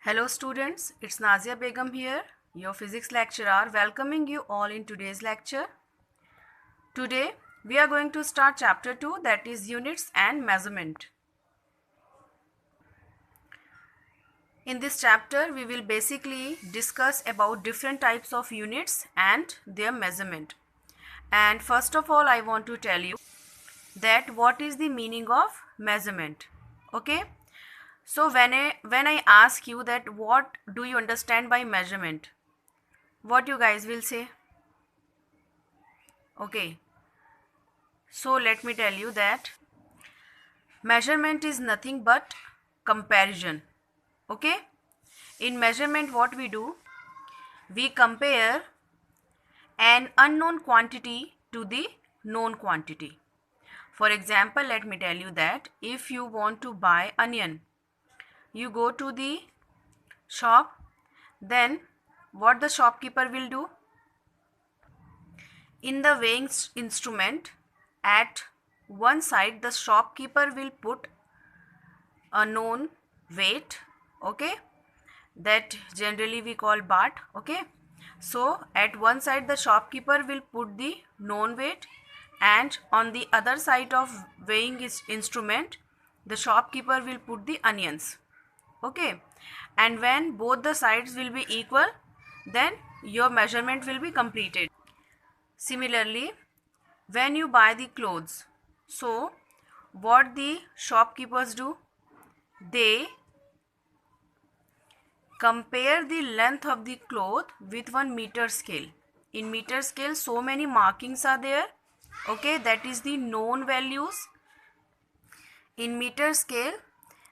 Hello students, it's Nazia Begum here, your physics lecturer, welcoming you all in today's lecture. Today we are going to start chapter 2, that is units and measurement. In this chapter we will basically discuss about different types of units and their measurement. And first of all I want to tell you that what is the meaning of measurement. Okay? So when I ask you that what do you understand by measurement, what you guys will say? Okay, so let me tell you that measurement is nothing but comparison. Okay, in measurement what we do, we compare an unknown quantity to the known quantity. For example, let me tell you that if you want to buy onion, you go to the shop, then what the shopkeeper will do? In the weighing instrument, at one side the shopkeeper will put a known weight, okay, that generally we call baht. Okay, so at one side the shopkeeper will put the known weight, and on the other side of weighing instrument the shopkeeper will put the onions. Okay, and when both the sides will be equal, then your measurement will be completed. Similarly, when you buy the clothes, so what the shopkeepers do, they compare the length of the cloth with 1 meter scale. In meter scale so many markings are there, okay, that is the known values. In meter scale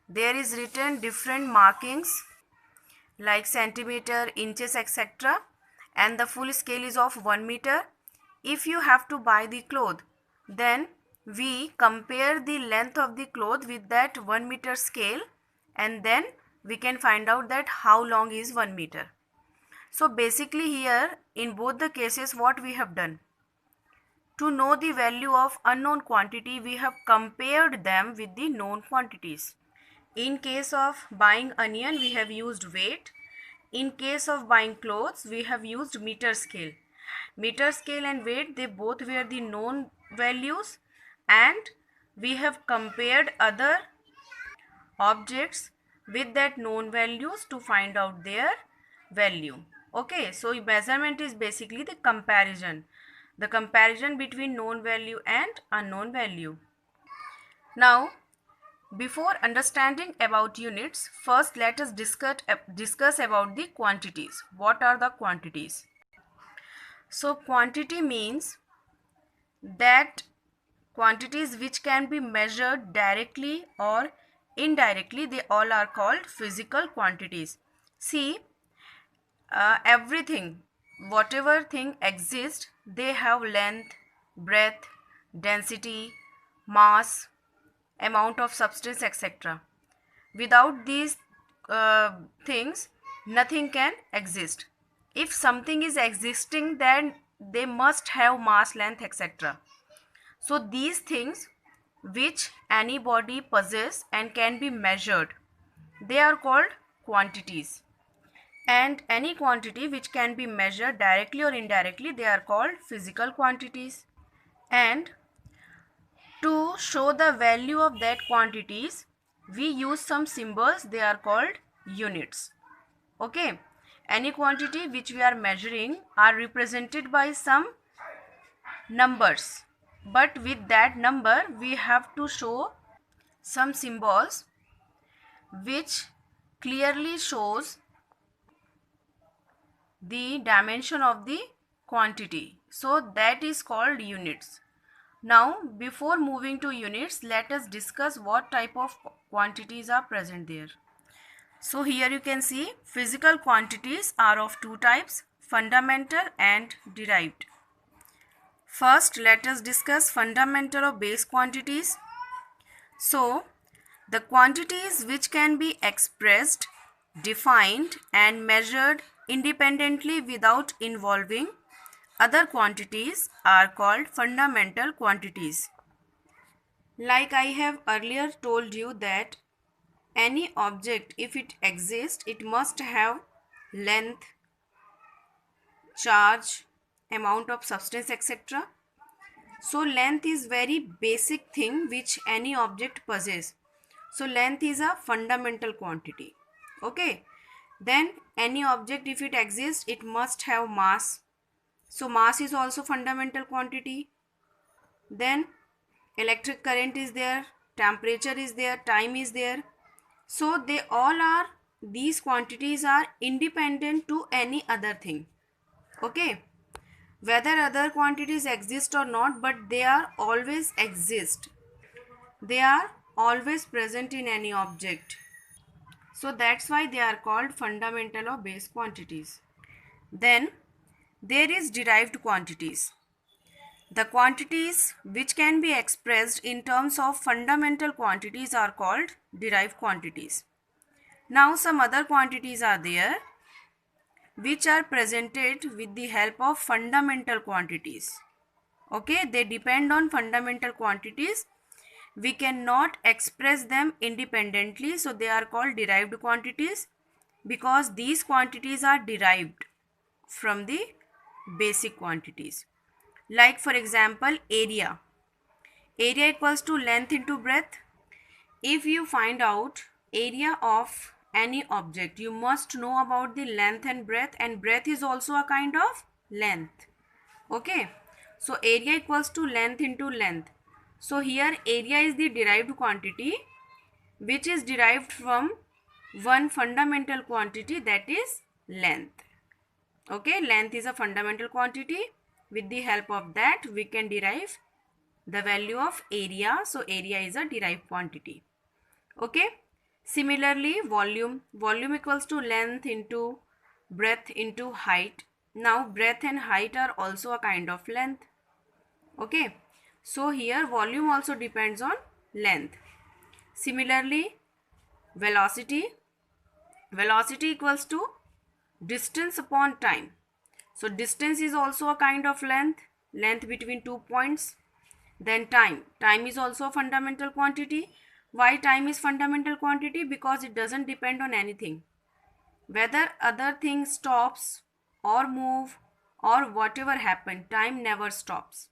there is written different markings like centimeter, inches, etc., and the full scale is of 1 meter. If you have to buy the cloth, then we compare the length of the cloth with that 1 meter scale, and then we can find out that how long is 1 meter. So basically here in both the cases what we have done, to know the value of unknown quantity we have compared them with the known quantities. In case of buying onion we have used weight. In case of buying clothes we have used meter scale. Meter scale and weight, they both were the known values, and we have compared other objects with that known values to find out their value. Okay, so measurement is basically the comparison between known value and unknown value. Now, before understanding about units, first let us discuss about the quantities. What are the quantities? So quantity means that quantities which can be measured directly or indirectly, they all are called physical quantities. See, everything, whatever thing exists, they have length, breadth, density, mass, amount of substance, etc. Without these things, nothing can exist. If something is existing, then they must have mass, length, etc. So these things which any body possess and can be measured, they are called quantities. And any quantity which can be measured directly or indirectly, they are called physical quantities. And to show the value of that quantities, we use some symbols, they are called units. Okay, any quantity which we are measuring are represented by some numbers, but with that number we have to show some symbols which clearly shows the dimension of the quantity. So that is called units. Now before moving to units, let us discuss what type of quantities are present there. So here you can see physical quantities are of two types, fundamental and derived. First, let us discuss fundamental or base quantities. So, the quantities which can be expressed, defined and measured independently without involving other quantities are called fundamental quantities. Like I have earlier told you that any object, if it exists, it must have length, charge, amount of substance, etc. So length is very basic thing which any object possesses. So length is a fundamental quantity. Okay. Then any object, if it exists, it must have mass. So mass is also fundamental quantity. Then electric current is there, temperature is there, time is there. So they all are, these quantities are independent to any other thing. Okay. Whether other quantities exist or not, but they are always exist. They are always present in any object. So that's why they are called fundamental or base quantities. Then there is derived quantities. The quantities which can be expressed in terms of fundamental quantities are called derived quantities. Now some other quantities are there which are presented with the help of fundamental quantities. Okay, they depend on fundamental quantities. We cannot express them independently, so they are called derived quantities because these quantities are derived from the basic quantities. Like for example, area. Area equals to length into breadth. If you find out area of any object, you must know about the length and breadth is also a kind of length. Okay, so area equals to length into length. So here area is the derived quantity which is derived from one fundamental quantity, that is length. Okay, length is a fundamental quantity. With the help of that we can derive the value of area. So area is a derived quantity. Okay, similarly volume. Volume equals to length into breadth into height. Now breadth and height are also a kind of length. Okay, so here volume also depends on length. Similarly, velocity. Velocity equals to distance upon time. So distance is also a kind of length between 2 points. Then time. Time is also a fundamental quantity. Why time is fundamental quantity? Because it doesn't depend on anything. Whether other thing stops or move or whatever happen, time never stops.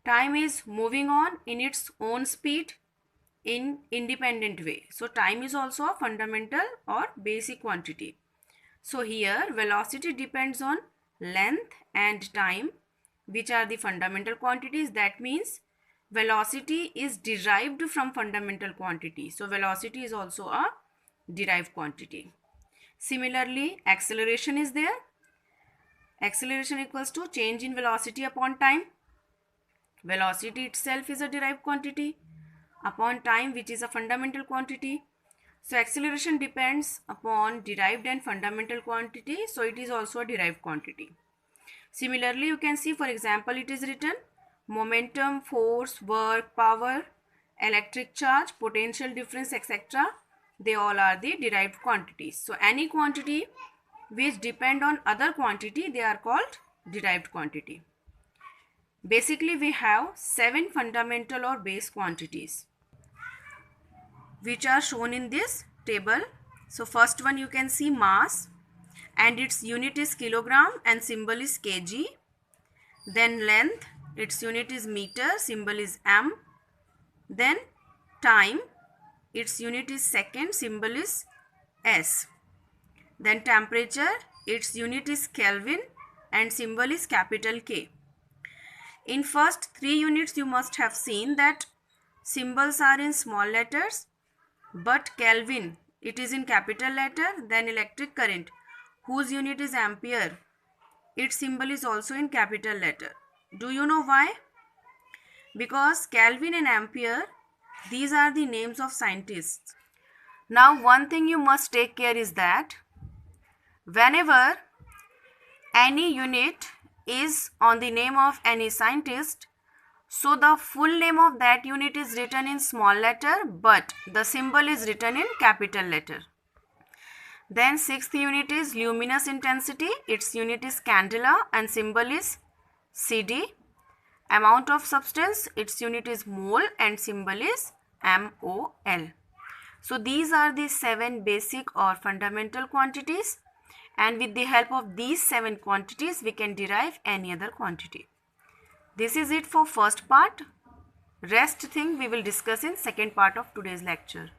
Time is moving on in its own speed in independent way. So time is also a fundamental or basic quantity. So here velocity depends on length and time, which are the fundamental quantities. That means velocity is derived from fundamental quantity. So velocity is also a derived quantity. Similarly, acceleration is there. Acceleration equals to change in velocity upon time. Velocity itself is a derived quantity upon time, which is a fundamental quantity. So acceleration depends upon derived and fundamental quantity, so it is also a derived quantity. Similarly, you can see, for example, it is written momentum, force, work, power, electric charge, potential difference, etc. They all are the derived quantities. So any quantity which depend on other quantity, they are called derived quantity. Basically, we have 7 fundamental or base quantities which are shown in this table. So first one, you can see mass and its unit is kilogram and symbol is kg. Then length, its unit is meter, symbol is m. Then time, its unit is second, symbol is s. Then temperature, its unit is Kelvin and symbol is capital K. In first 3 units you must have seen that symbols are in small letters, but Kelvin, it is in capital letter. Then electric current, whose unit is ampere, its symbol is also in capital letter. Do you know why? Because Kelvin and ampere, these are the names of scientists. Now one thing you must take care is that whenever any unit is on the name of any scientist, so the full name of that unit is written in small letter, but the symbol is written in capital letter. Then 6th unit is luminous intensity, its unit is candela and symbol is CD. Amount of substance, its unit is mole and symbol is MOL. So these are the 7 basic or fundamental quantities, and with the help of these 7 quantities we can derive any other quantity. This is it for first part. Rest thing we will discuss in second part of today's lecture.